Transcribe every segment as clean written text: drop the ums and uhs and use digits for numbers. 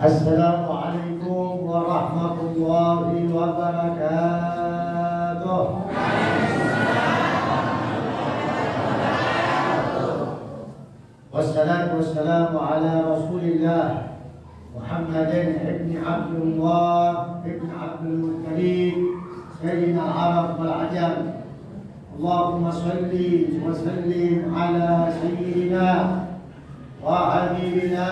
Assalamualaikum warahmatullahi wabarakatuh. Wassalatu wassalamu ala Rasulillah Muhammadin ibn Abdullah ibn Abdul Muttalib Sayyidina al-Arab wal-Ajam. Allahumma salli wa sallim ala Sayyidina wa Habibina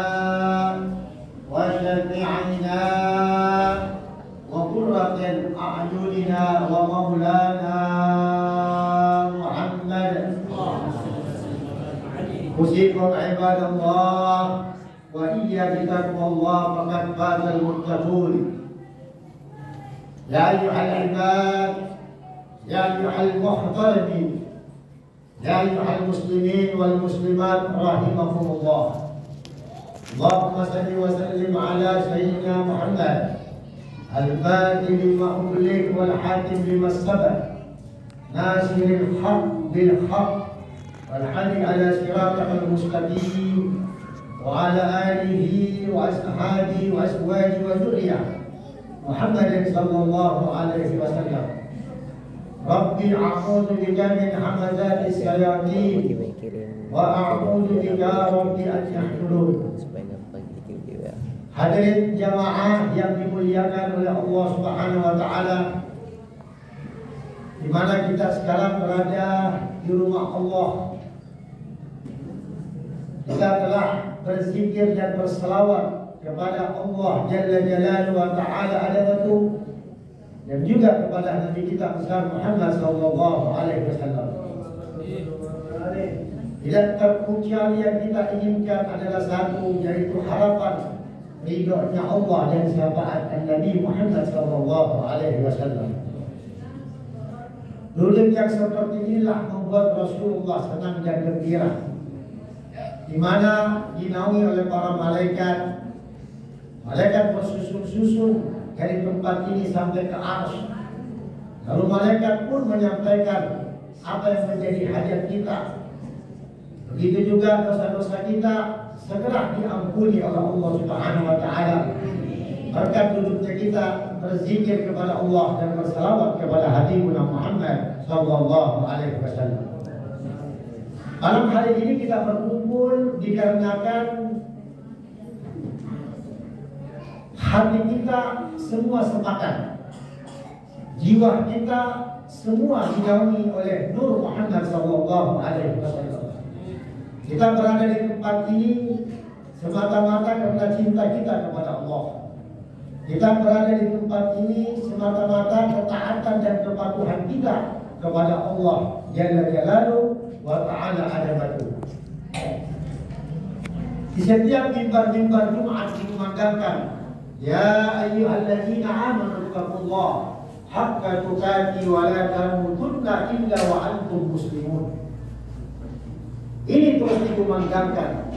wa syafi'ina wa qurratin a'yunina wa maulana Muhammad. Usikum ibadallah wa iyyakum taqwallah faqad fazal muttaqun. Ya ayyuhal ibad, ya ayyuhal muhtarimin, ya ayyuhal muslimin wal muslimat rahimakumullah. Allahumma salli wa sallim ala sayyidina Muhammad al-fatih lima ughliq wal hatim lima sabaq nasiril haqq bil haqq wal hadi ala siratal mustaqim wa ala alihi wa ashabihi wa azwajihi wa dzurriyyah Muhammadin sallallahu alaihi wasallam. Rabbi a'udzu bika min hamazati syayatin wa a'udzu bika rabbi an yahdurun. Hadirin jamaah yang dimuliakan oleh Allah Subhanahu wa taala, di mana kita sekarang berada di rumah Allah. Kita telah berzikir dan berselawat kepada Allah Jalla Jalaluhu wa ta'ala ala watu, dan juga kepada Nabi kita besar Muhammad sallallahu alaihi wasallam. Tidak terkecuali yang kita inginkan adalah satu, yaitu harapan ridhonya Allah dan syafaat Nabi Muhammad sallallahu alaihi wasallam. Dulu yang seperti inilah membuat Rasulullah senang dan gembira, di mana dinaungi oleh para malaikat. Malaikat bersusun-susun dari tempat ini sampai ke arsy. Lalu malaikat pun menyampaikan apa yang menjadi hajat kita. Begitu juga dosa-dosa kita segera diampuni oleh Allah Subhanahu wa taala. Berkat duduknya kita berzikir kepada Allah dan bersalawat kepada Habibuna Muhammad sallallahu alaihi wasallam. Malam hari ini kita berkumpul dikarenakan hati kita semua sepakat, jiwa kita semua dinaungi oleh Nur Muhammad sallallahu alaihi wasallam. Kita berada di tempat ini semata-mata karena cinta kita kepada Allah. Kita berada di tempat ini semata-mata ketaatan dan kepatuhan kita kepada Allah Jalla Jalaluhu wa ta'ala adabatuh. Di setiap mimbar-mimbar Jumat dikumandangkan, ya ayyuhalladzina amanu taqullaha haqqa tuqatih wa la tamutunna illa wa antum muslimun. Ini terus dikumandangkan,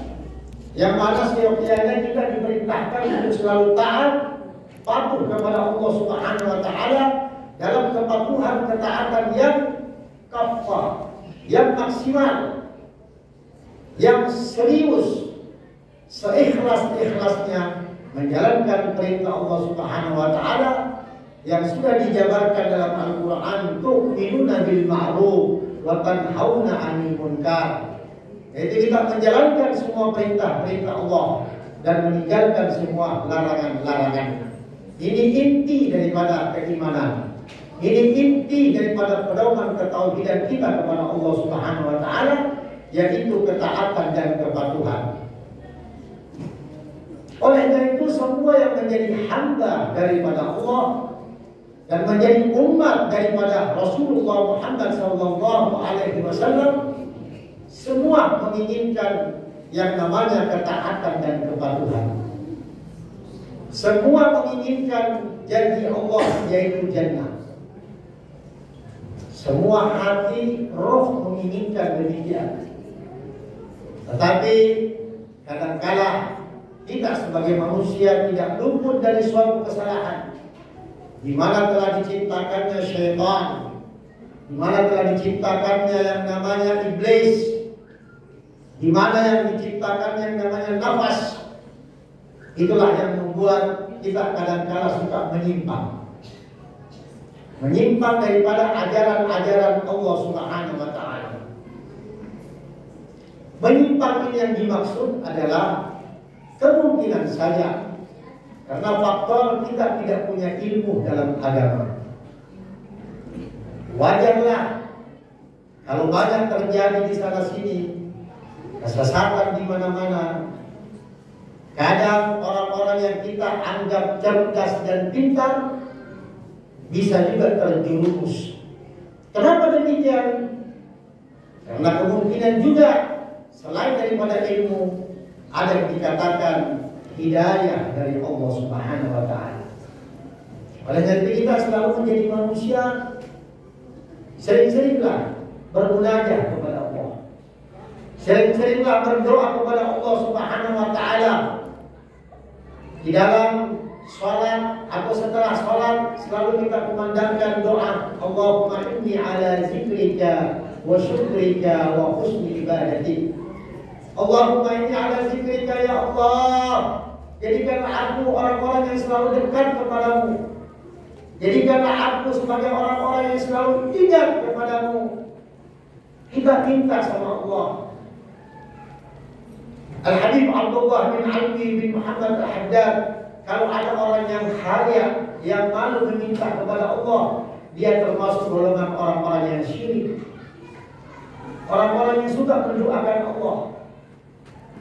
yang mana setiapnya kita diperintahkan untuk selalu taat, patuh kepada Allah Subhanahu wa taala dalam kepatuhan ketaatan yang kafah, yang maksimal, yang serius, seikhlas-ikhlasnya menjalankan perintah Allah Subhanahu wa taala yang sudah dijabarkan dalam Al-Qur'an, tu'minuna bil ma'ruf wa tanhauna 'anil munkar. Jadi kita menjalankan semua perintah-perintah Allah dan meninggalkan semua larangan-larangan. Ini inti daripada keimanan. Ini inti daripada pedoman ketauhidan kita kepada Allah Subhanahu wa taala, yaitu ketaatan dan kepatuhan. Oleh karena itu semua yang menjadi hamba daripada Allah dan menjadi umat daripada Rasulullah Muhammad sallallahu alaihi wasallam semua menginginkan yang namanya ketaatan dan kepatuhan. Semua menginginkan janji Allah yaitu jannah. Semua hati, roh menginginkan demikian. Tetapi kadangkala kita sebagai manusia tidak luput dari suatu kesalahan, di mana telah diciptakannya syaitan, di mana telah diciptakannya yang namanya iblis, di mana yang diciptakan yang namanya nafas, Itulah yang membuat kita kadang-kala suka menyimpang. Menyimpang daripada ajaran-ajaran Allah Subhanahu wa Ta'ala. Menyimpang ini yang dimaksud adalah kemungkinan saja karena faktor kita tidak punya ilmu dalam agama. Wajarlah kalau banyak terjadi di sana sini kesesatan di mana-mana. Kadang orang-orang yang kita anggap cerdas dan pintar bisa juga terjerumus. Kenapa demikian? Karena kemungkinan juga selain daripada ilmu ada yang dikatakan hidayah dari Allah Subhanahu wa Ta'ala. Oleh karena itu kita selalu menjadi manusia, sering-seringlah bermunajat kepada Allah. Sering-seringlah berdoa kepada Allah Subhanahu wa Ta'ala. Di dalam sholat atau setelah sholat selalu kita kumandangkan doa, Allahumma inni ala zikrika wa syukrika wa husni ibadatik. Allahumma inni ala zikrika ya Allah, jadikanlah aku orang-orang yang selalu dekat kepadamu. Jadikanlah aku sebagai orang-orang yang selalu ingat kepadamu. Kita minta sama Allah. Al-Habib Abdullah bin Ali bin Muhammad Al-Haddad, kalau ada orang yang kaya, yang malu meminta kepada Allah, dia termasuk golongan orang-orang yang syirik. Orang-orang yang suka mendoakan Allah.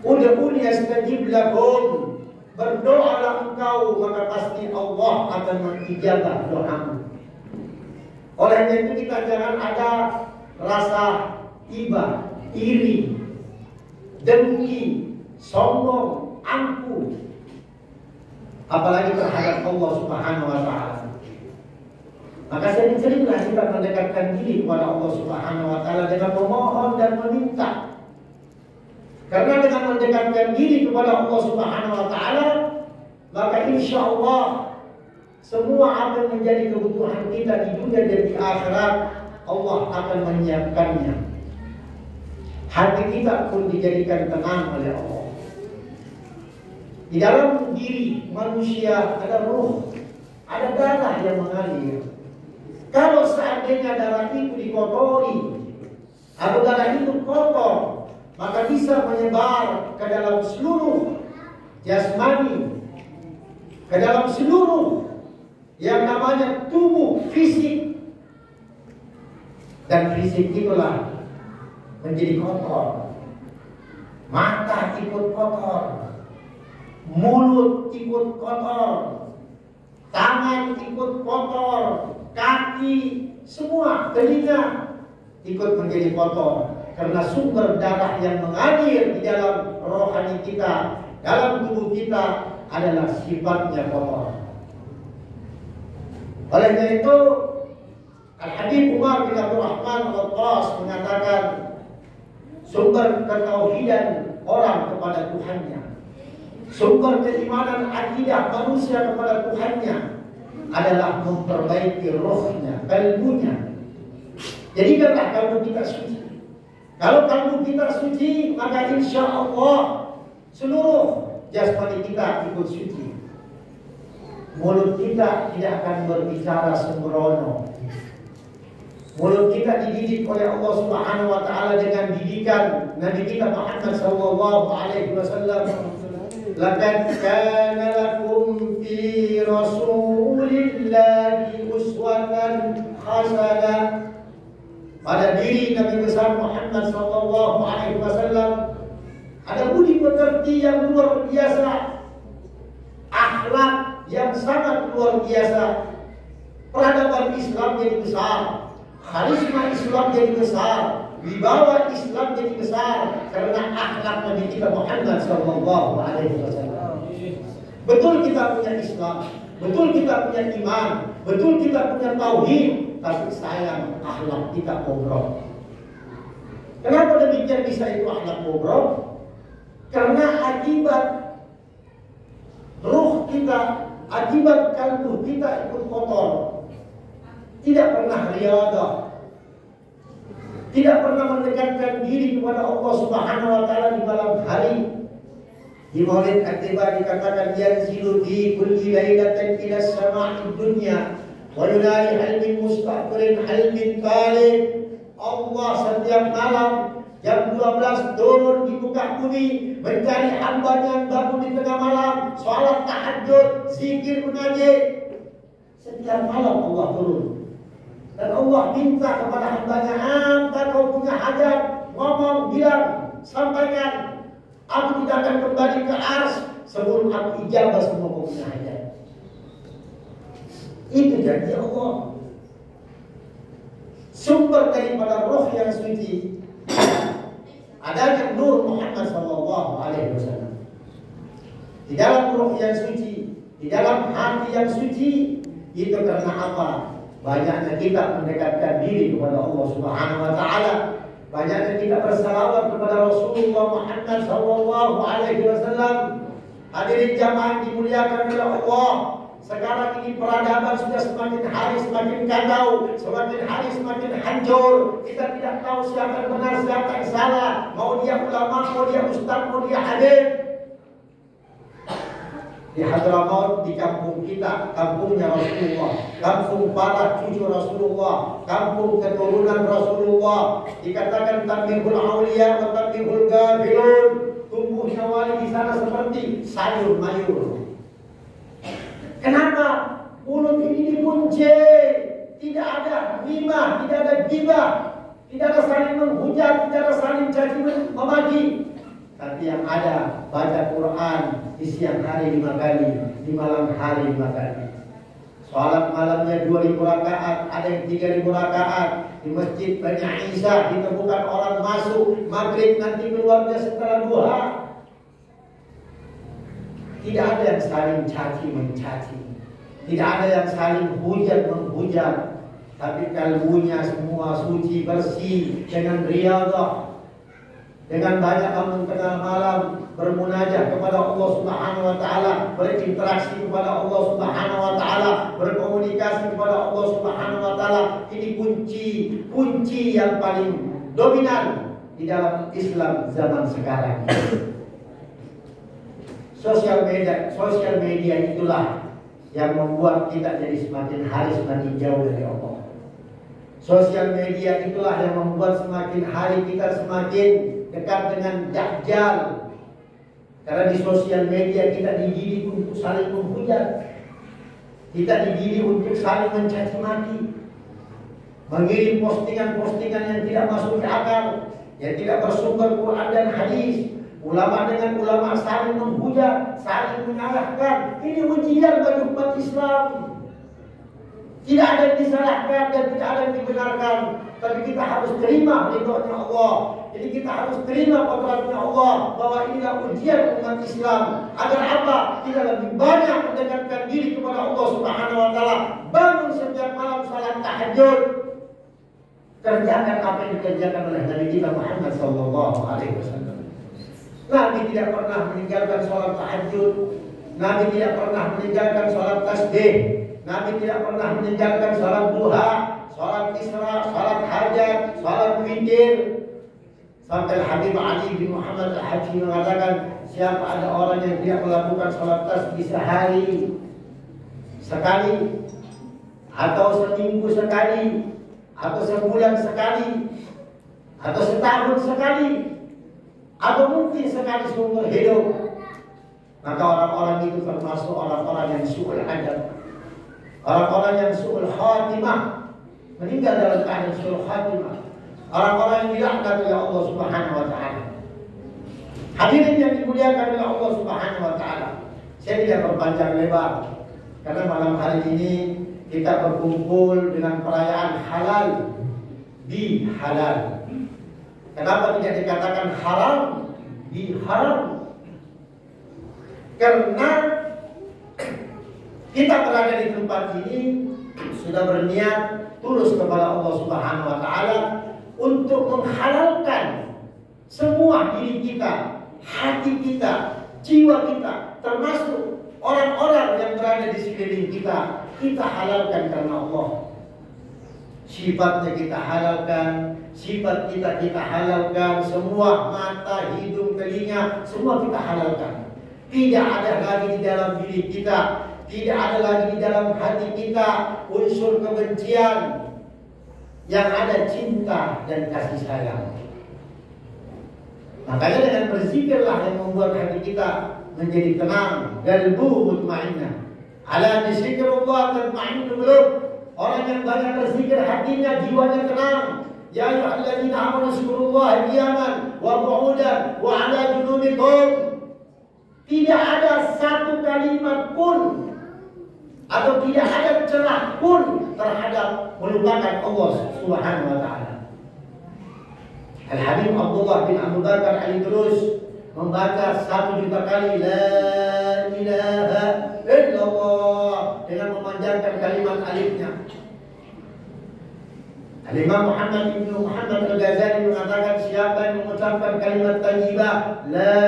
Ud'uni astajib lakum, berdoalah engkau maka pasti Allah akan mengijabah doamu. Oleh karena itu kita jangan ada rasa iba, iri, dengki, sombong, angkuh, apalagi terhadap Allah Subhanahu wa Ta'ala. Maka sering-seringlah kita mendekatkan diri kepada Allah Subhanahu wa Ta'ala dengan memohon dan meminta. Karena dengan mendekatkan diri kepada Allah Subhanahu wa Ta'ala, maka insya Allah semua akan menjadi kebutuhan kita di dunia dan di akhirat. Allah akan menyiapkannya. Hati kita pun dijadikan tenang oleh Allah. Di dalam diri manusia ada ruh, ada darah yang mengalir. Kalau seandainya darah itu dikotori atau darah itu kotor, maka bisa menyebar ke dalam seluruh jasmani, ke dalam seluruh yang namanya tubuh fisik. Dan fisik itulah menjadi kotor. Mata ikut kotor, mulut ikut kotor, tangan ikut kotor, kaki, semua, telinga ikut menjadi kotor. Karena sumber darah yang mengalir di dalam rohani kita, dalam tubuh kita adalah sifatnya kotor. Oleh karena itu Al-Habib Umar bin Abdul Rahman Al-Qas mengatakan sumber ketauhidan orang kepada Tuhannya, sumber keimanan akidah manusia kepada Tuhannya adalah memperbaiki rohnya, kalbunya. Jadikanlah kalbu kita suci. Kalau kalbu kita suci, maka insya Allah seluruh jasmani kita ikut suci. Mulut kita tidak akan berbicara sembrono. Mulut kita dididik oleh Allah Subhanahu wa Ta'ala dengan didikan Nabi kita Muhammad sallallahu alaihi wasallam. Laqad kana lakum fi Rasulillahi uswatan hasanah. Pada diri Nabi besar Muhammad sallallahu alaihi wasallam ada budi pekerti yang luar biasa, akhlak yang sangat luar biasa. Peradaban Islam jadi besar, karisma Islam jadi besar, wibawa Islam jadi besar karena akhlak Nabi kita Muhammad sallallahu alaihi wasallam. Betul kita punya Islam, betul kita punya iman, betul kita punya tauhid, tapi sayang akhlak kita bobrok. Kenapa demikian bisa itu akhlak bobrok? Karena akibat ruh kita, akibat kalbu kita ikut kotor. Tidak pernah riyadah, tidak pernah mendekatkan diri kepada Allah Subhanahu wa Ta'ala di malam hari. Di Maulid Atiba dikatakan yanzilu fi kulli lailatin ila sama'id dunya wa yunadi hal min mustaqbalin hal min talib. Allah setiap malam jam 12 turun di muka bumi mencari hambanya yang bangun di tengah malam, sholat tahajud, zikir mengaji. Setiap malam Allah turun. Dan Allah minta kepada hambanya, apa kau punya hajat, ngomong, bilang, sampaikan. Aku tidak akan kembali ke ars sebelum aku ijabah semua kau punya hajat. Itu janji Allah. Sumber daripada roh yang suci adanya nur Muhammad sallallahu alaihi wasallam. Di dalam roh yang suci, di dalam hati yang suci, itu karena apa? Banyaknya kita mendekatkan diri kepada Allah Subhanahu wa taala. Banyaknya kita bersalawat kepada Rasulullah Muhammad sallallahu alaihi wasallam. Hadirin jamaah dimuliakan oleh Allah. Sekarang ini peradaban sudah semakin hari semakin kacau, semakin hari semakin hancur. Kita tidak tahu siapa yang benar, siapa yang salah. Mau dia ulama, mau dia ustaz, mau dia habib. Di Hadramaut, di kampung kita, kampungnya Rasulullah, kampung para cucu Rasulullah, kampung keturunan Rasulullah, dikatakan tanbihul auliya wa tanbihul gafilun. Tumbuhnya wali di sana seperti sayur mayur. Kenapa? Mulut ini dikunci. Tidak ada ghibah, tidak ada gibah, tidak ada saling menghujat, tidak ada saling caci memaki. Tapi yang ada baca Quran di siang hari 5 kali, di malam hari 5 kali. Salat malamnya 2000 rakaat, ada yang 3000 rakaat. Di masjid Bani Isa ditemukan orang masuk maghrib, nanti keluarnya setelah duha. Tidak ada yang saling caci mencaci, tidak ada yang saling hujat menghujat, tapi kalbunya semua suci bersih dengan riyadhah, dengan banyak bangun tengah malam bermunajat kepada Allah Subhanahu wa taala, berinteraksi kepada Allah Subhanahu wa taala, berkomunikasi kepada Allah Subhanahu wa taala. Ini kunci yang paling dominan di dalam Islam zaman sekarang. Sosial media itulah yang membuat kita jadi semakin hari semakin jauh dari Allah. Sosial media itulah yang membuat semakin hari kita semakin dekat dengan Dajjal. Karena di sosial media kita dididik untuk saling menghujat, kita dididik untuk saling mencaci maki, mengirim postingan-postingan yang tidak masuk di akal, yang tidak bersumber Quran dan hadis. Ulama dengan ulama saling menghujat, saling menyalahkan. Ini ujian bagi umat Islam. Tidak ada yang disalahkan dan tidak ada yang dibenarkan, tapi kita harus terima ridhonya Allah. Jadi kita harus terima kodratnya Allah bahwa inilah ujian umat Islam. Agar apa? Kita lebih banyak mendekatkan diri kepada Allah Subhanahu wa taala. Bangun setiap malam salat tahajud. Kerjakan apa yang dikerjakan oleh Nabi kita Muhammad sallallahu alaihi wasallam. Nabi tidak pernah meninggalkan sholat tahajud. Nabi tidak pernah meninggalkan sholat tasbih. Nabi tidak pernah meninggalkan sholat duha, sholat isra, sholat hajat, sholat witir. Sampai Habib Ali bin Muhammad al-Hajji mengatakan, siapa ada orang yang tidak melakukan sholat tasbih sehari sekali, atau seminggu sekali, atau sebulan sekali, atau setahun sekali, atau mungkin sekali seumur hidup, maka orang-orang itu termasuk orang-orang yang su'ul adab, orang-orang yang su'ul khatimah, meninggal dalam keadaan su'ul khatimah, orang-orang yang dilaknat oleh Allah Subhanahu wa taala. Hadirin yang dimuliakan oleh Allah Subhanahu wa taala, saya tidak berpanjang lebar karena malam hari ini kita berkumpul dengan perayaan halal di halal. Kenapa tidak dikatakan haram di haram? Karena kita berada di tempat ini sudah berniat tulus kepada Allah Subhanahu wa taala untuk menghalalkan semua diri kita, hati kita, jiwa kita, termasuk orang-orang yang berada di sekeliling kita. Kita halalkan karena Allah. Sifatnya kita halalkan, sifat kita halalkan, semua mata, hidung, telinga, semua kita halalkan. Tidak ada lagi di dalam diri kita, tidak ada lagi di dalam hati kita unsur kebencian. Yang ada cinta dan kasih sayang. Makanya dengan berzikirlah yang membuat hati kita menjadi tenang, qalbu mutmainnah. Ala bizikrullah tatma'innul qulub. Orang yang banyak berzikir hatinya, jiwanya tenang. Ya ayyuhalladzina amanu zkurullaha qiyaman wa qu'udan wa 'ala junubikum. Tidak ada satu kalimat pun atau tidak ada celah pun terhadap melupakan Allah Subhanahu wa taala. Al-Habib Abdullah bin Abu Bakar Al-Idrus membaca 1 juta kali la ilaha illallah dengan memanjangkan kalimat alifnya. Al-Imam Muhammad bin Muhammad Al-Ghazali mengatakan siapa yang mengucapkan kalimat thayyibah la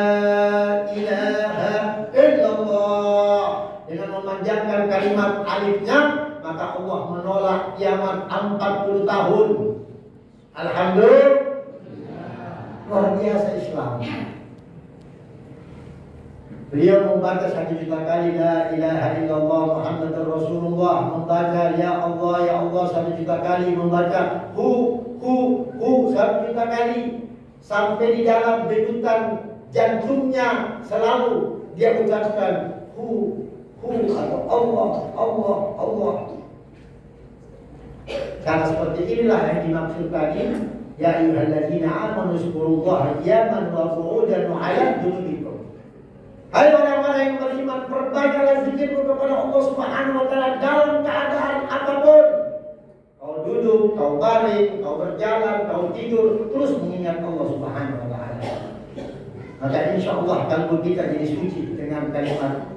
ilaha illallah dengan memanjangkan kalimat alifnya, maka Allah menolak kiamat 40 tahun. Alhamdulillah. Luar biasa Islam. Beliau membaca 1 juta kali la ilaha illallah Muhammadur Rasulullah, membaca ya Allah 1 juta kali, membaca hu 1 juta kali, sampai di dalam degutan jantungnya selalu dia ucapkan hu atau Allah. Karena seperti inilah yang dimaksud tadi, ya ayyuhalladzina amanu zkurullaha qiyaman wa qu'udan wa 'ala junubikum. Hai orang-orang yang beriman, perbanyaklah zikirmu kepada Allah Subhanahu wa taala dalam keadaan apapun. Kau duduk, kau baring, kau berjalan, kau tidur, terus mengingat Allah Subhanahu wa taala. Maka insyaallah kalbu kita jadi suci dengan kalimat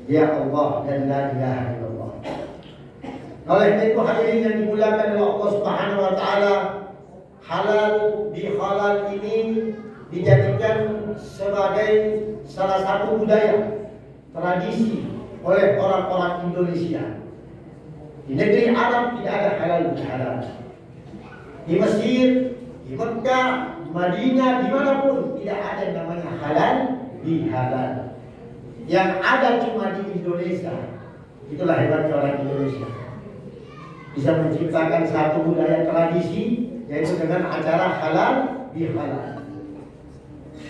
ya Allah dan la ilaha illallah. Oleh itu hadirin yang dimuliakan oleh Allah Subhanahu wa taala, halal bihalal ini dijadikan sebagai salah satu budaya tradisi oleh orang-orang Indonesia. Di negeri Arab tidak ada halal bihalal. Di Mesir, di Mekah, Madinah, dimanapun tidak ada yang namanya halal bihalal. Yang ada cuma di Indonesia. Itulah hebatnya orang Indonesia. Bisa menciptakan satu budaya tradisi, yaitu dengan acara halal bihalal.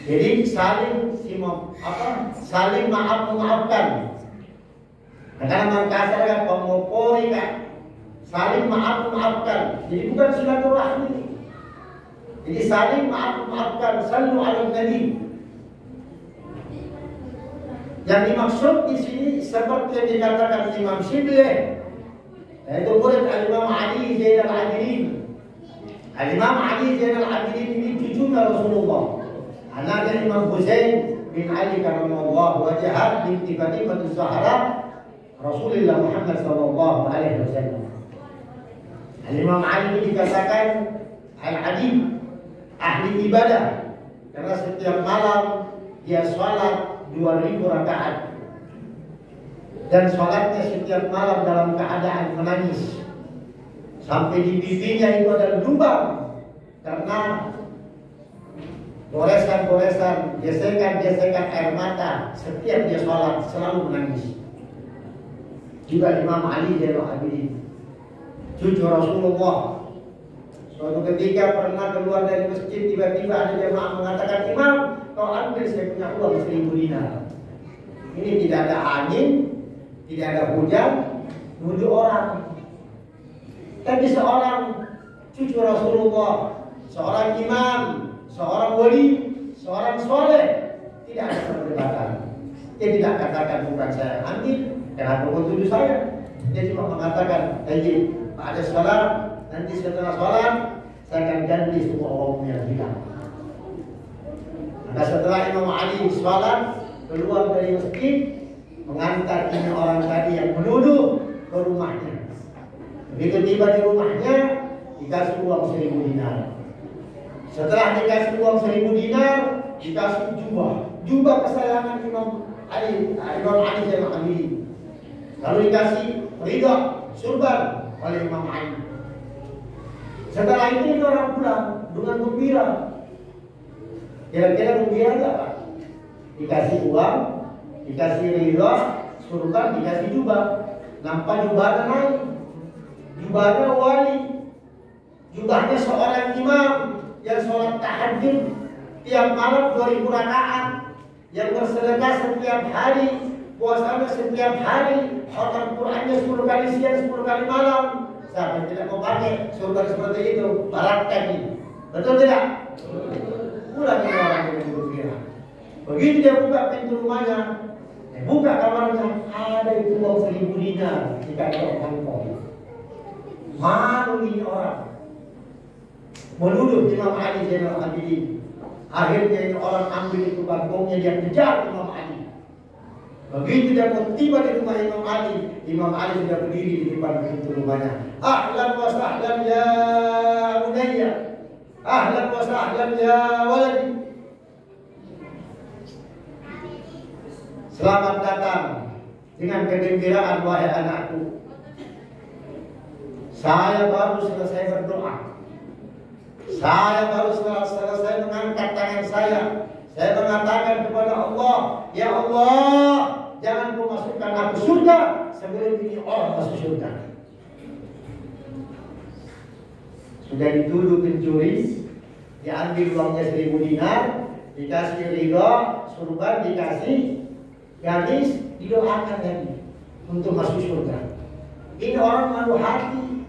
Jadi saling maafkan. Karena Makassar kan pemopori kan, saling maafkan. Jadi bukan silaturahmi. Jadi saling maafkan, sallu ala nabi. Yang dimaksud di sini seperti yang dikatakan Imam Syibli, yaitu murid Al-Imam Ali Zainal Abidin. Al-Imam Ali Zainal Abidin ini cucunya Rasulullah. Anaknya Imam Husain bin Ali karramallahu wajhah binti Fatimah Az-Zahra Rasulullah Muhammad sallallahu alaihi wasallam. Al-Imam Ali ini dikatakan al-adib, ahli ibadah, karena setiap malam dia sholat 2000 rakaat dan sholatnya setiap malam dalam keadaan menangis sampai di pipinya itu ada lubang karena goresan-goresan, gesekan-gesekan air mata. Setiap dia sholat selalu menangis. Juga Imam Ali Zainal Abidin, cucu Rasulullah. Suatu ketika pernah keluar dari masjid, tiba-tiba ada jemaah mengatakan, Imam, kau ambil saya punya uang 1000 dinar. Ini tidak ada angin, tidak ada hujan, nuduh orang. Tapi seorang cucu Rasulullah, seorang imam, seorang wali, seorang soleh, tidak ada perdebatan. Dia tidak katakan bukan saya ambil, kenapa kau tuduh saya? Dia cuma mengatakan, ada sholat, nanti setelah sholat saya akan ganti semua orang yang hilang. Maka setelah Imam Ali sholat keluar dari masjid, mengantar ini orang tadi yang menuduh ke rumahnya. Begitu tiba di rumahnya, dikasih uang 1000 dinar. Setelah dikasih uang 1000 dinar, dikasih jubah kesayangan Imam Ali Zainal Abidin. Lalu dikasih ridha surban oleh Imam Ali. Setelah itu orang pulang dengan gembira. Kira-kira gembira enggak, Pak? Dikasih uang, dikasih ridho, surga dikasih jubah. Nampak jubahnya naik, jubahnya wali, jubahnya seorang imam yang sholat tahajud tiap malam 2000 rakaat, yang bersedekah setiap hari, puasanya setiap hari, khatam Qur'annya 10 kali siang 10 kali malam. Siapa yang tidak mau pakai surga seperti itu? Barat kaki. Betul tidak? Pulang ini orang yang berpikir. Begitu dia buka pintu rumahnya, buka kamarnya, ada itu uang 1000 dinar di kantong kantong. Malu ini orang. Menuduh Imam Ali Zainal Abidin. Akhirnya ini orang ambil itu kantongnya, dia kejar Imam Ali. Begitu dia mau tiba di rumah Imam Ali sudah berdiri di depan pintu rumahnya. Ahlan wa sahlan ya bunayya, ahlan wa sahlan ya waladi. Selamat datang dengan kegembiraan wahai anakku. Saya baru selesai berdoa. Saya baru selesai mengangkat tangan saya. Saya mengatakan kepada Allah, ya Allah, jangan kau masukkan aku surga sebelum ini orang masuk surga. Sudah dituduh pencuri, diambil uangnya 1000 dinar, dikasih ridho, surga dikasih, gadis didoakan lagi untuk masuk surga. Ini orang malu hati,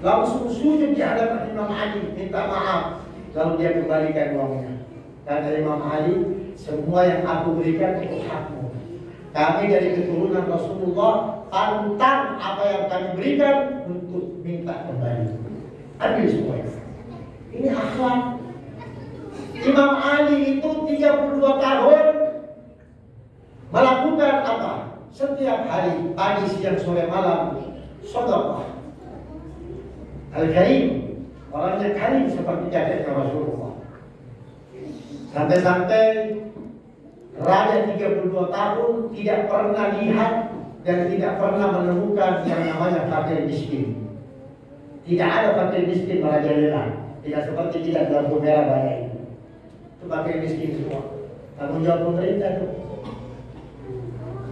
langsung sujud di hadapan Imam Ali, minta maaf, lalu dia kembalikan uangnya. Kata Imam Ali, semua yang aku berikan itu hakmu. Kami dari keturunan Rasulullah pantang apa yang kami berikan untuk minta kembali. Ambil semuanya. Ini akhlak. Imam Ali itu 32 tahun melakukan apa? Setiap hari, pagi, siang, sore, malam, sedekah. Al-Karim, orangnya karim seperti jadiknya Rasulullah. Sampai-sampai raja 32 tahun tidak pernah lihat dan tidak pernah menemukan yang namanya fakir miskin. Tidak ada fakir miskin merajalela. Tidak seperti kita dalam merah banyak itu. Itu fakir miskin semua. Tanggung jawab pemerintah itu.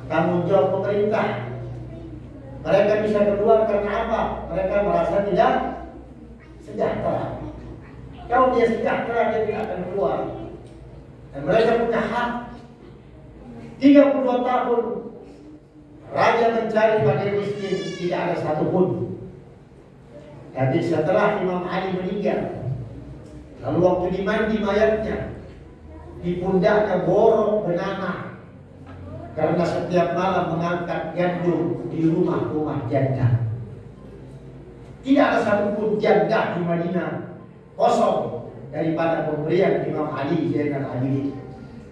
Tanggung jawab pemerintah. Mereka bisa keluar karena apa? Mereka merasa tidak sejahtera. Kalau dia sejahtera, dia tidak akan keluar. Dan mereka punya hak. 32 tahun raja mencari fakir miskin, tidak ada satupun. Jadi setelah Imam Ali meninggal, lalu waktu dimandi mayatnya, di pundaknya borok benana, karena setiap malam mengangkat gandum di rumah-rumah janda. Tidak ada satupun janda di Madinah kosong daripada pemberian Imam Ali Zainal Abidin.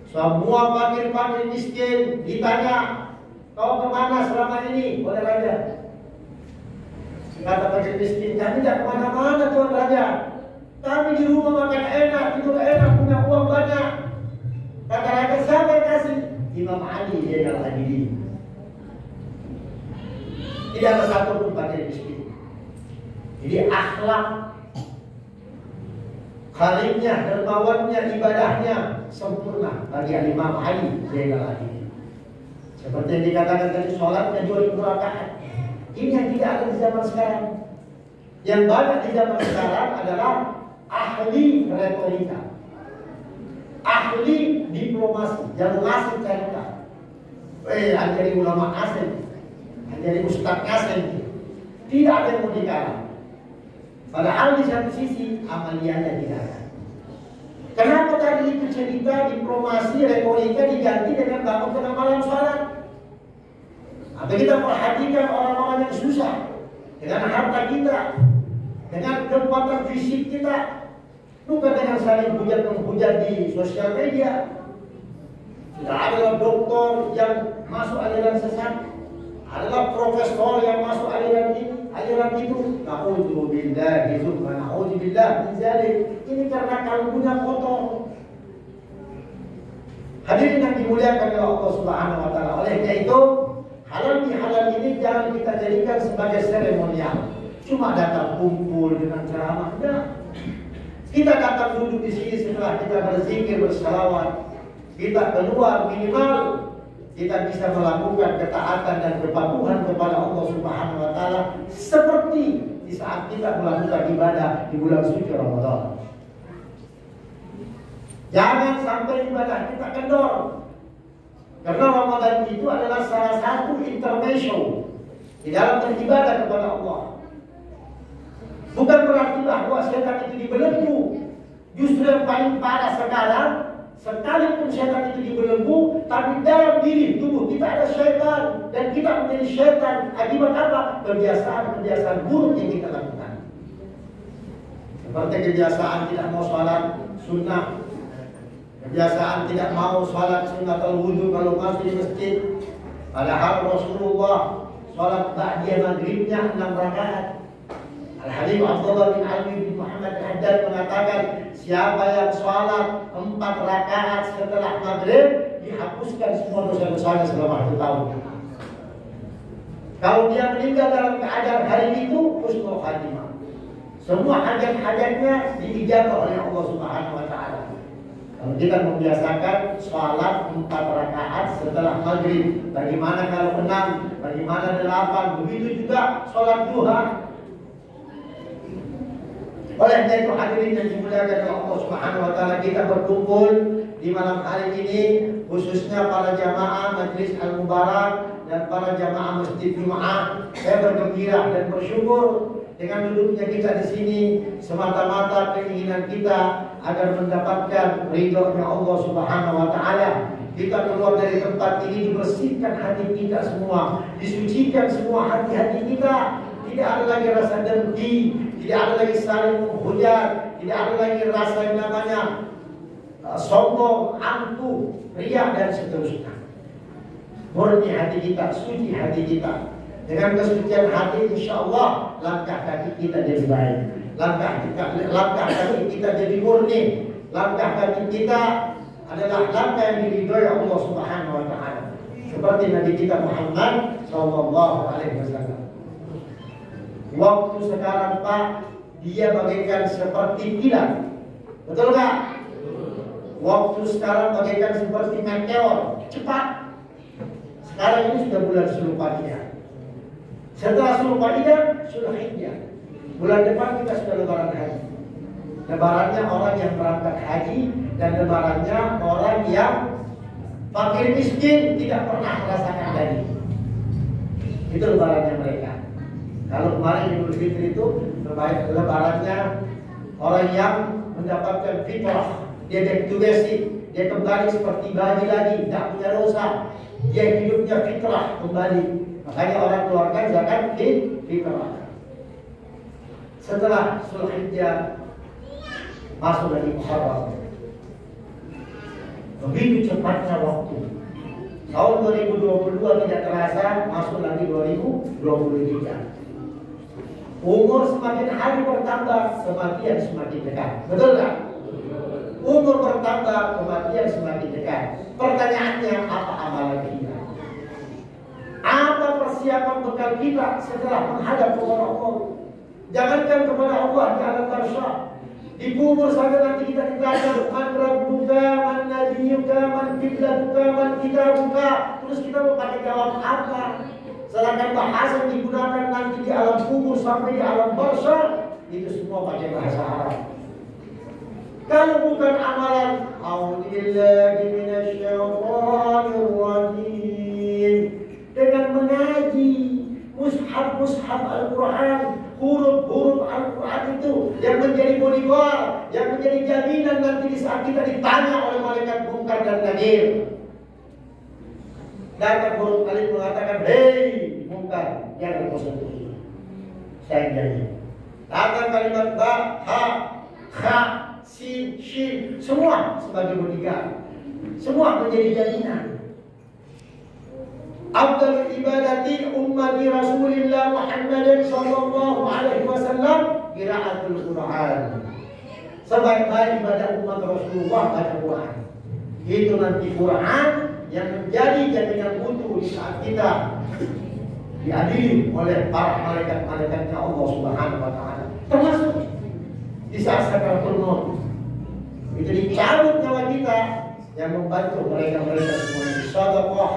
Semua fakir-fakir miskin ditanya, kau kemana selama ini oleh raja? Kata fakir miskin, kami tidak kemana-mana Tuan Raja. Kami di rumah makan enak, tidur enak, punya uang banyak. Kata raja, siapa yang kasih? Imam Ali Zainal Abidin. Tidak ada satupun fakir miskin. Jadi akhlak, karimnya, dermawannya, ibadahnya sempurna bagi Imam Ali Zainal Abidin. Seperti yang dikatakan tadi, sholatnya 2000 rakaat. Ini yang tidak ada di zaman sekarang. Yang banyak di zaman sekarang adalah ahli retorika, ahli diplomasi, jago ngasih cerita. Jadi ulama asing, jadi ustaz asing. Tidak ada yang mau dikalah. Padahal di satu sisi amaliannya tidak ada. Kenapa tadi itu cerita diplomasi, retorika diganti dengan bangun tengah malam sholat? Atau kita perhatikan orang-orang yang susah dengan harta kita, dengan kekuatan fisik kita, bukan dengan saling hujat-menghujat di sosial media. Sudah adalah doktor yang masuk aliran sesat, adalah profesor yang masuk aliran ini, aliran itu. Na'udzubillah, na'udzubillah min dzalik. Ini karena kalbunya kotor. Hadirin yang dimuliakan oleh Allah Subhanahu wa taala. Oleh karena itu, halal bihalal ini jangan kita jadikan sebagai seremonial. Cuma datang kumpul dengan ceramah. Enggak. Kita datang duduk di sini setelah kita berzikir, bersalawat. Kita keluar minimal kita bisa melakukan ketaatan dan kepatuhan kepada Allah Subhanahu wa taala seperti di saat kita melakukan ibadah di bulan suci Ramadan. Jangan sampai ibadah kita kendor. Karena Ramadan itu adalah salah satu intermezzo di dalam beribadah kepada Allah. Bukan berarti bahwa setan itu dibelenggu. Justru yang paling parah sekarang, sekalipun setan itu dibelenggu, tapi dalam diri tubuh kita ada setan dan kita menjadi setan. Akibat apa? Kebiasaan-kebiasaan buruk yang kita lakukan. Seperti kebiasaan tidak mau sholat sunnah, kebiasaan tidak mau sholat sunnatul wudu kalau masuk di masjid. Padahal Rasulullah sholat ba'da maghribnya 6 rakaat. Al-Habib Abdullah bin Ali bin Muhammad Al-Haddad mengatakan, siapa yang sholat 4 rakaat setelah maghrib, dihapuskan semua dosa-dosanya selama 1 tahun. Kalau dia meninggal dalam keadaan hari itu, husnul khatimah. Semua hajat-hajatnya diijabah oleh Allah Subhanahu wa taala. Kalau kita membiasakan sholat 4 rakaat setelah maghrib, bagaimana kalau 6, bagaimana 8, begitu juga sholat duha. Oleh itu hadirin yang dimuliakan oleh Allah Subhanahu wa taala, kita berkumpul di malam hari ini, khususnya para jamaah Majlis Al-Mubarak dan para jamaah Masjid Jumat. Saya bergembira dan bersyukur dengan duduknya kita di sini semata-mata keinginan kita agar mendapatkan ridhonya Allah Subhanahu wa taala. Kita keluar dari tempat ini dibersihkan hati kita semua, disucikan semua hati-hati kita. Tidak ada lagi rasa dengki, tidak ada lagi saling menghujat, tidak ada lagi rasa yang namanya sombong, angkuh, riya dan seterusnya. Murni hati kita, suci hati kita. Dengan kesucian hati, insya Allah langkah kaki kita jadi baik. Langkah kaki kita jadi murni. Langkah kaki kita adalah langkah yang diridhoi Allah Subhanahu wa taala. Seperti Nabi kita Muhammad sallallahu alaihi wasallam. Waktu sekarang Pak, dia bagaikan seperti kilat. Betul nggak? Waktu sekarang bagaikan seperti meteor, cepat. Sekarang ini sudah bulan Zulqa'dah. Setelah Zulqa'dah, Zulhijjah. Bulan depan kita sudah lebaran haji. Lebarannya orang yang berangkat haji dan lebarannya orang yang fakir miskin tidak pernah merasakan haji. Itu lebarannya mereka. Kalau kemarin Idul Fitri itu lebarannya orang yang mendapatkan fitrah, dia back to basic, dia kembali seperti bayi lagi, tidak punya dosa, dia hidupnya fitrah kembali. Makanya orang keluarkan zakat fitrah. Setelah Zulhijjah masuk lagi Muharram. Begitu cepatnya waktu. Tahun 2022 tidak terasa, masuk lagi 2023. Umur semakin hari bertambah, kematian semakin dekat. Betul tak? Umur bertambah, kematian semakin dekat. Pertanyaannya, apa amalan kita? Apa persiapan bekal kita setelah menghadap kepada Allah? Jangankan kepada Allah di alam barzakh, di kubur saja nanti kita ditanya, man rabbuka, man nabiyuka, man qiblatuka, man kitabuka. Terus kita mau pakai jawab apa? Sedangkan bahasa yang digunakan nanti di alam kubur sampai di alam barzakh itu semua pakai bahasa Arab. Kalau bukan amalan, a'udzubillahi minasyaitonir rajim, dengan mengaji mushaf Al-Quran, huruf-huruf Al-Quran itu yang menjadi bodyguard, yang menjadi jaminan nanti di saat kita ditanya oleh malaikat Munkar dan Nakir. Datang huruf alif mengatakan, hei Munkar, jangan kau sentuh, saya janji. Datang kalimat ba, ha, kha, sin, shin, semua sebagai bodyguard, semua menjadi jaminan. Afdal ibadati ummati Rasulillah Muhammadin sallallahu alaihi wasallam qiraatul Quran. Sebaik-baik ibadah umat Rasulullah baca Quran. Itu nanti Quran yang menjadi jaminan mutu di saat kita diadili oleh para malaikat-malaikatnya Allah Subhanahu wa taala. Termasuk di saat sakaratul maut. Itu dicabut nyawa kita, yang membantu mereka semua di sedekah,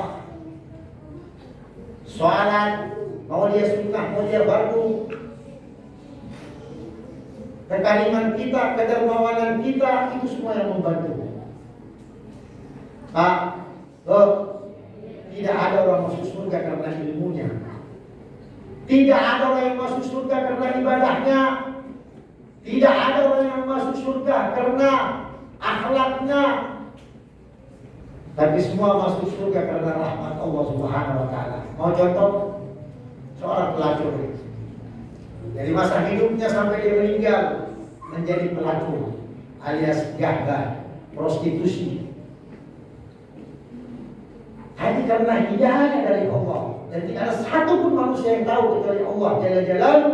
sholat, mau dia sunnah, mau dia fardu, kekariman kita, kedermawanan kita, itu semua yang membantu. Pak, tidak ada orang masuk surga karena ilmunya. Tidak ada orang yang masuk surga karena ibadahnya. Tidak ada orang yang masuk surga karena akhlaknya. Tapi semua masuk surga karena rahmat Allah Subhanahu wa taala. Mau contoh? Seorang pelacur. Dari masa hidupnya sampai dia meninggal menjadi pelacur alias gahgar, prostitusi. Hanya karena hidayah dari Allah. Dan tidak ada satupun manusia yang tahu kecuali Allah Jalla Jalaluhu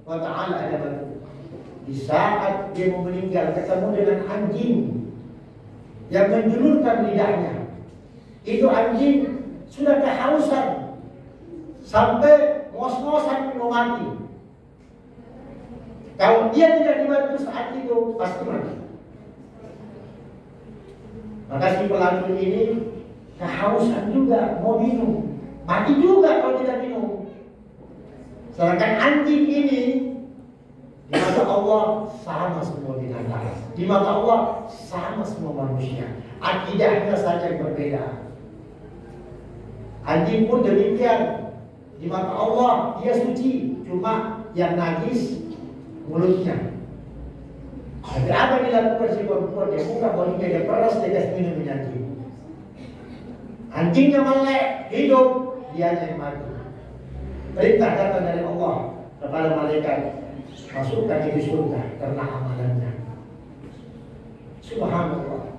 wa ta'ala ada bantu. Di saat dia mau meninggal ketemu dengan anjing yang menjulurkan lidahnya. Itu anjing sudah kehausan sampai ngos-ngosan mau mati. Kalau dia tidak dibantu saat itu pasti mati. Maka si pelacur ini kehausan juga mau minum, mati juga kalau tidak minum. Sedangkan anjing ini di mata Allah sama semua binatang, di mata Allah sama semua manusia. Akidahnya saja yang berbeda. Anjing pun demikian. Di mata Allah dia suci, cuma yang najis mulutnya. Tapi apa yang dilakukan si perempuan? Dia buka mulutnya, dia peras, dia kasih minum anjing. Anjingnya melek, hidup, dia yang mati. Perintah datang dari Allah kepada malaikat, masukkan di surga karena amalannya. Subhanallah.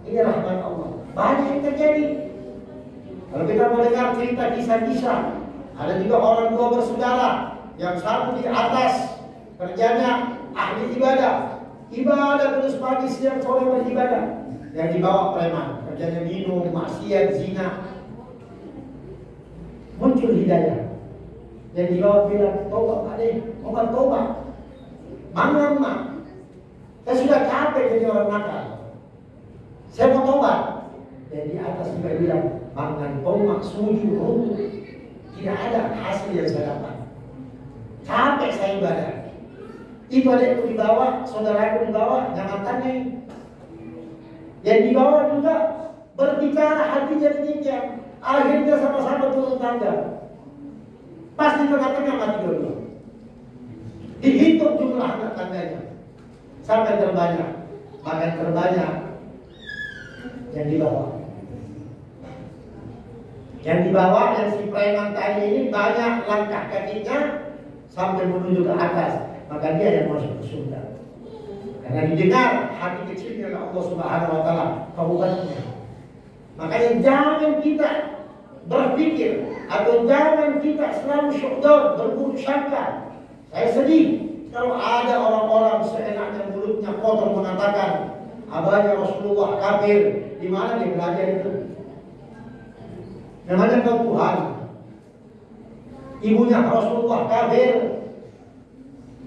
Ini rahmat Allah. Banyak yang terjadi. Kalau kita mau dengar cerita kisah-kisah, ada juga orang dua bersaudara yang satu di atas kerjanya ahli ibadah, terus pagi siang sore beribadah. Yang dibawa preman, kerjanya minum, maksiat, zina. Muncul hidayah. Yang dibawa bilang, tobat adek, obat tobat. Mama, saya sudah capek jadi orang nakal. Saya mau tobat. Dan di atas juga bilang, mangan tomat, sujud, ruku. Tidak ada hasil yang saya dapat. Capek saya ibadah. Itu adekku dibawa, saudaraku dibawa, jangan tanya. Yang dibawa juga berbicara hatinya demikian. Akhirnya sama-sama turun tangga. Pasti tengah-tengah mati dulu. Dihitung jumlah anak tangganya sampai terbanyak, bahkan terbanyak yang dibawa. Yang dibawa dan si preman tadi ini banyak langkah kakinya sampai menuju ke atas, maka dia yang masuk ke surga. Karena didengar hati kecilnya oleh Allah Subhanahu wa taala taubatnya. Makanya jangan kita berpikir atau jangan kita selalu syukur, berburuk sangka. Saya sedih kalau ada orang-orang seenaknya mulutnya kotor mengatakan abahnya Rasulullah kafir. Di mana dia belajar itu? Namanya ke Tuhan. Ibunya Rasulullah kafir.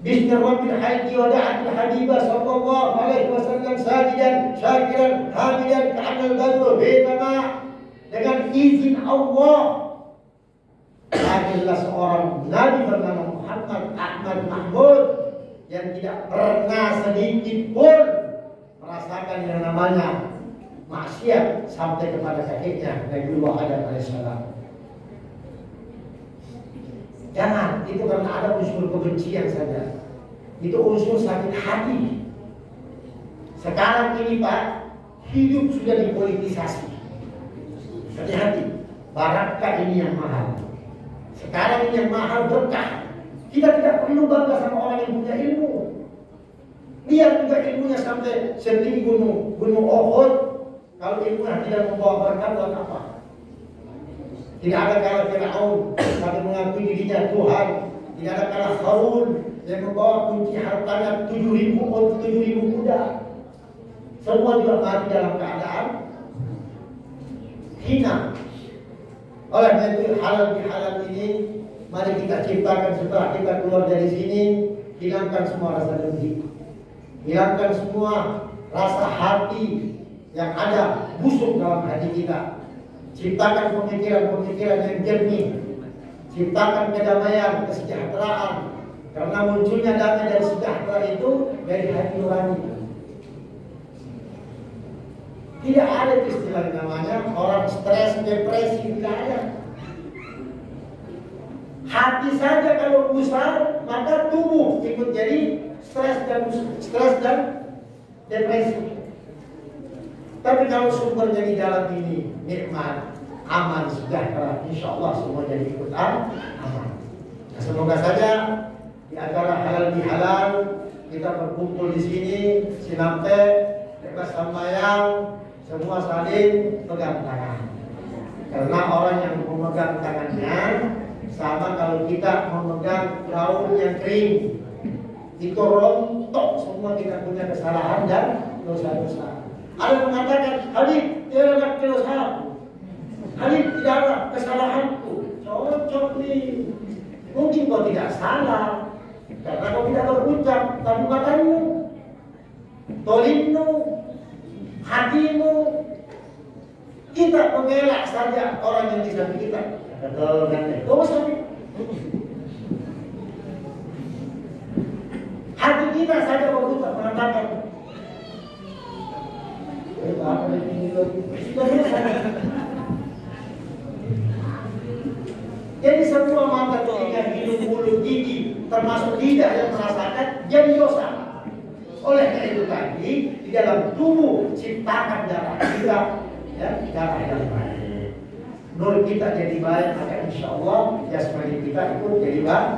Bismi Rabbil Haji wa da'atil Habibah sallallahu alaihi wasallam sajidan syakiran hamidan ka'anal badru bintama. Dengan izin Allah lahirlah seorang Nabi bernama Muhammad Ahmad Mahmud yang tidak pernah sedikit pun merasakan yang namanya maksiat sampai kepada kakeknya Nabiullah Adam alaihissalam. Jangan, itu karena ada unsur kebencian saja. Itu unsur sakit hati. Sekarang ini Pak, hidup sudah dipolitisasi. Hati-hati, barakah ini yang mahal. Sekarang ini yang mahal berkah. Kita tidak perlu bangga sama orang yang punya ilmu. Lihat juga ilmunya sampai setinggi gunung Uhud. Kalau ilmunya tidak membawa berkah, buat apa? Tidak ada kala Fir'aun sampai mengakui dirinya Tuhan. Tidak ada kala Harun yang membawa kunci hartanya 7.000 kuda. Semua juga mati dalam keadaan hina. Oleh karena itu halal bihalal ini mari kita ciptakan setelah kita keluar dari sini. Hilangkan semua rasa dengki, hilangkan semua rasa hati yang ada busuk dalam hati kita. Ciptakan pemikiran-pemikiran yang jernih, ciptakan kedamaian, kesejahteraan. Karena munculnya damai dan sejahtera itu dari hati nurani. Tidak ada istilah namanya orang stres, depresi, tidak ada. Hati saja kalau besar, maka tubuh ikut jadi stres dan depresi. Tapi kalau sumbernya di dalam ini nikmat, aman, sejahtera, insya Allah semua jadi ikut aman. Nah, semoga saja di acara halal bihalal kita berkumpul di sini, sinampe, bebas sambayang, semua saling pegang tangan. Karena orang yang memegang tangannya sama kalau kita memegang daun yang kering, itu rontok semua kita punya kesalahan dan dosa-dosa. Ada yang mengatakan, Habib, tidak ada kesalahan. Habib, tidak ada kesalahanku. Cocok nih. Mungkin kau tidak salah, karena kau tidak berucap, tapi matamu, tolinmu, hatimu, kita mengelak saja orang yang di samping kita. Kau sampai hati kita saja berucap mengatakan, jadi semua mata, telinga, hidung, mulut, gigi, termasuk lidah yang merasakan jadi dosa. Oleh karena itu tadi di dalam tubuh ciptakan darah kita, ya, darah yang baik. Nur kita jadi baik, maka insya Allah jasmani kita ikut jadi baik.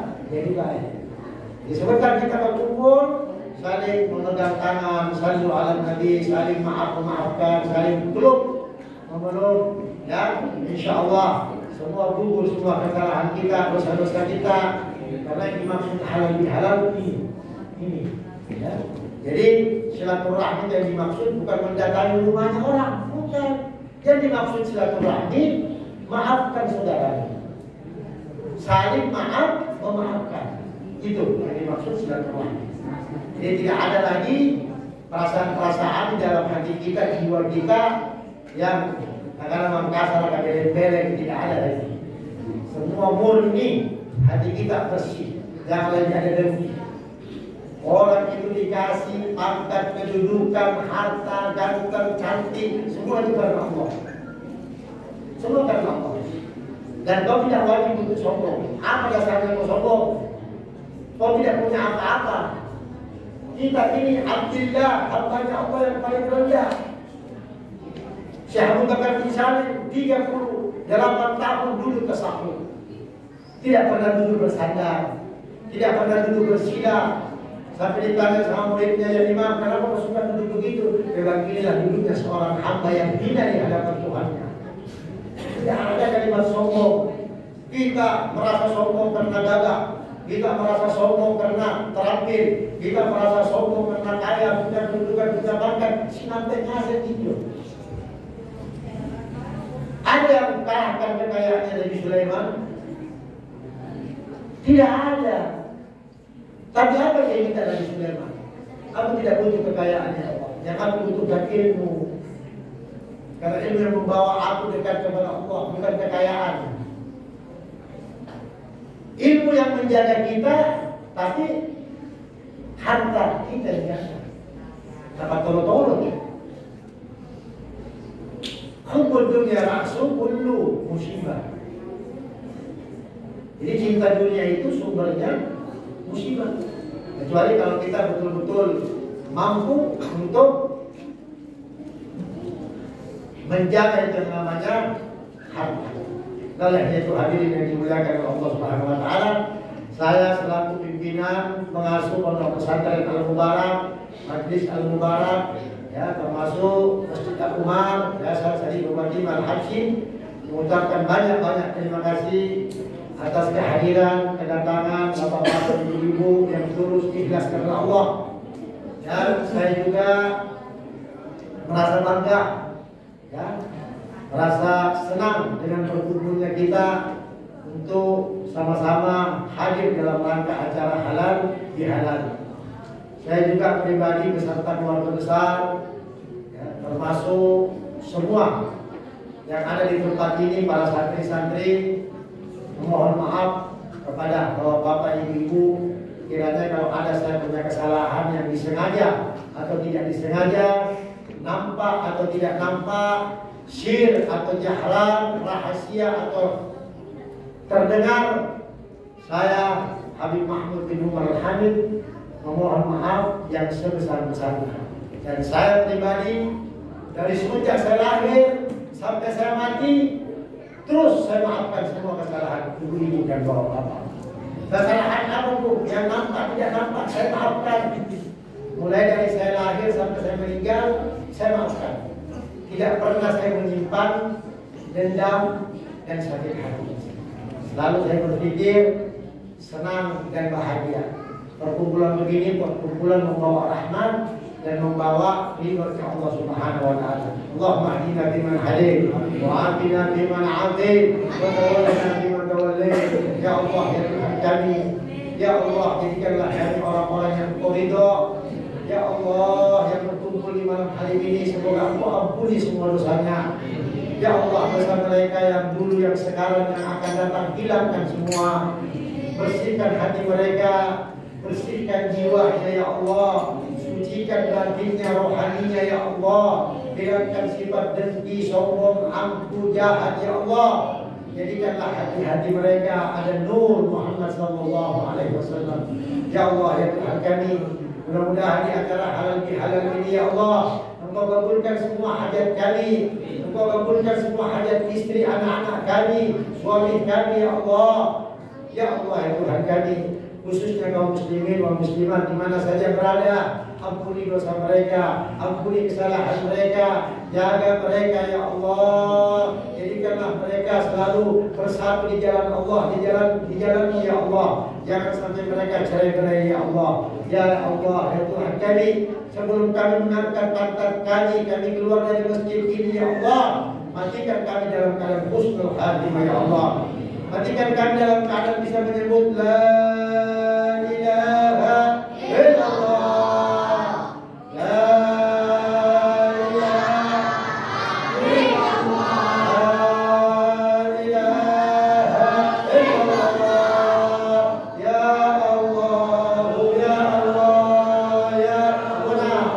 Jadi sebentar kita berkumpul, saling memegang tangan, saling ala Nabi, saling memaafkan, saling peluk, memeluk, ya, insya Allah semua gugur semua kesalahan kita, dosa-dosa kita, karena yang dimaksud halal bihalal ini, ya. Jadi silaturahmi yang dimaksud bukan mendatangi rumahnya orang, bukan. Yang dimaksud silaturahmi maafkan saudaranya, saling maaf memaafkan, itu yang dimaksud silaturahmi. Jadi tidak ada lagi perasaan-perasaan di dalam hati kita, jiwa kita yang kadang-kadang kasar, kadang beleng, tidak ada lagi. Semua murni, hati kita bersih, jangan lagi ada dengki. Orang itu dikasih pangkat, kedudukan, harta, ganteng, cantik, semua itu karena Allah. Semua karena Allah. Dan kau tidak wajib untuk sombong. Apa dasarnya kau sombong? Kau tidak punya apa-apa. Kita ini Abdillah, hambanya Allah yang paling rendah. Syekh Abu Bakar bin Salim 38 tahun duduk ke sahur, tidak pernah duduk bersandar, tidak pernah duduk bersila. Sampai ditanya sama muridnya, ya Imam, kenapa kau suka duduk begitu? Dia bilang, inilah duduknya seorang hamba yang hina di hadapan Tuhannya. Tidak ada kalimat sombong. Kita merasa sombong karena gagah, kita merasa sombong karena terampil, kita merasa sombong karena kaya, punya kedudukan, punya pangkat. Sinantenya sedikit. Ada yang kalahkan kekayaannya Nabi Sulaiman? Tidak ada. Tapi apa yang minta Nabi Sulaiman? Aku tidak butuh kekayaannya Allah. Yang aku butuhkan ilmu. Karena ilmu yang membawa aku dekat kepada Allah, bukan kekayaan. Ilmu yang menjaga kita, tapi harta kita jaga. Dapat tolong-tolong ya. Hubbud dunia ra'su kullu musibah. Jadi cinta dunia itu sumbernya musibah. Kecuali kalau kita betul-betul mampu untuk menjaga yang namanya harta. Oleh itu hadirin yang dimuliakan oleh Allah Subhanahu wa taala, saya selaku pimpinan pengasuh Pondok Pesantren Al-Mubarak, Majlis Al-Mubarak, ya, termasuk Masjid Al-Umar, ya, saya Sadi Bupati Al-Habsyi, mengucapkan banyak-banyak terima kasih atas kehadiran, kedatangan bapak-bapak, ibu-ibu yang tulus ikhlas karena Allah. Dan saya juga merasa bangga, ya, merasa senang dengan berkumpulnya kita untuk sama-sama hadir dalam rangka acara halal bihalal. Saya juga pribadi beserta keluarga besar, ya, termasuk semua yang ada di tempat ini, para santri-santri, Mohon maaf kepada bapak ibu, kiranya kalau ada saya punya kesalahan yang disengaja atau tidak disengaja, nampak atau tidak nampak, syir atau jahran, rahasia atau terdengar, saya Habib Mahmud bin Umar Al-Hamid memohon maaf yang sebesar-besarnya. Dan saya pribadi dari semenjak saya lahir sampai saya mati, terus saya maafkan semua kesalahan ibu-ibu dan bapak-bapak. Kesalahan apapun yang nampak tidak nampak saya maafkan. Mulai dari saya lahir sampai saya meninggal, saya maafkan. Tidak pernah saya menyimpan dendam dan sakit hati. Selalu saya berpikir senang dan bahagia. Perkumpulan begini, perkumpulan membawa rahmat dan membawa ridho Allah Subhanahu wa taala. Allahumma hdina biman hadayt, wa afina biman afayt, wa tawallana biman tawallayt. Ya Allah, ya Tuhan kami, ya Allah, jadikanlah kami orang-orang yang Engkau ridho. Ya Allah, yang berkumpul di malam hari ini, semoga Engkau ampuni semua dosanya. Ya Allah, dosa mereka yang dulu, yang sekarang, yang akan datang, hilangkan semua. Bersihkan hati mereka, bersihkan jiwanya ya Allah, sucikan batinnya, rohaninya ya Allah, hilangkan sifat dengki, sombong, angkuh, jahat ya Allah. Jadikanlah hati-hati mereka ada nur Muhammad sallallahu alaihi wasallam. Ya Allah, ya Tuhan kami, mudah-mudahan di acara halal bihalal ini ya Allah, Engkau kabulkan semua hajat kami, Engkau kabulkan semua hajat istri, anak-anak kami, suami kami ya Allah. Ya Allah, ya Tuhan kami, khususnya kaum muslimin dan muslimat di mana saja berada, ampuni dosa mereka, ampuni kesalahan mereka, jaga mereka ya Allah. Jadikanlah mereka selalu bersatu di jalan Allah, di jalan ya Allah. Jangan sampai mereka cerai-berai ya Allah. Ya Allah, ya Tuhan kami, sebelum kami mengangkat pantat kami keluar dari masjid ini ya Allah, matikan kami dalam keadaan husnul khatimah ya Allah. Matikan kami dalam keadaan bisa menyebut la ilaha illallah, la ilaha illallah, la ilaha illallah. Ya Allah, ya Allah, ya Allah, ya Allah, ya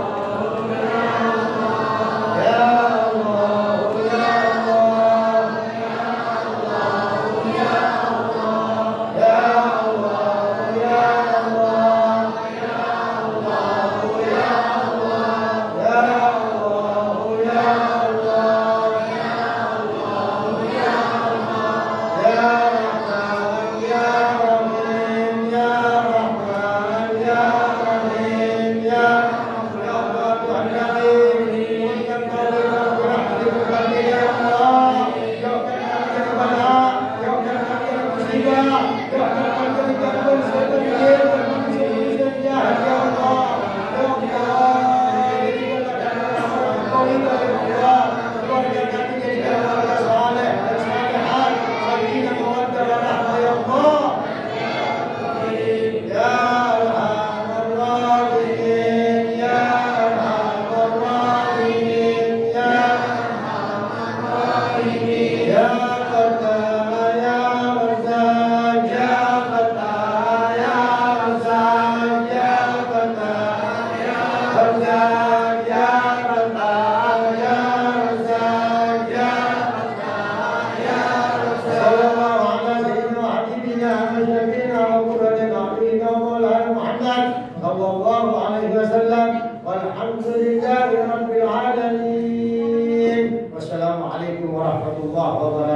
Wassalamualaikum warahmatullahi wabarakatuh.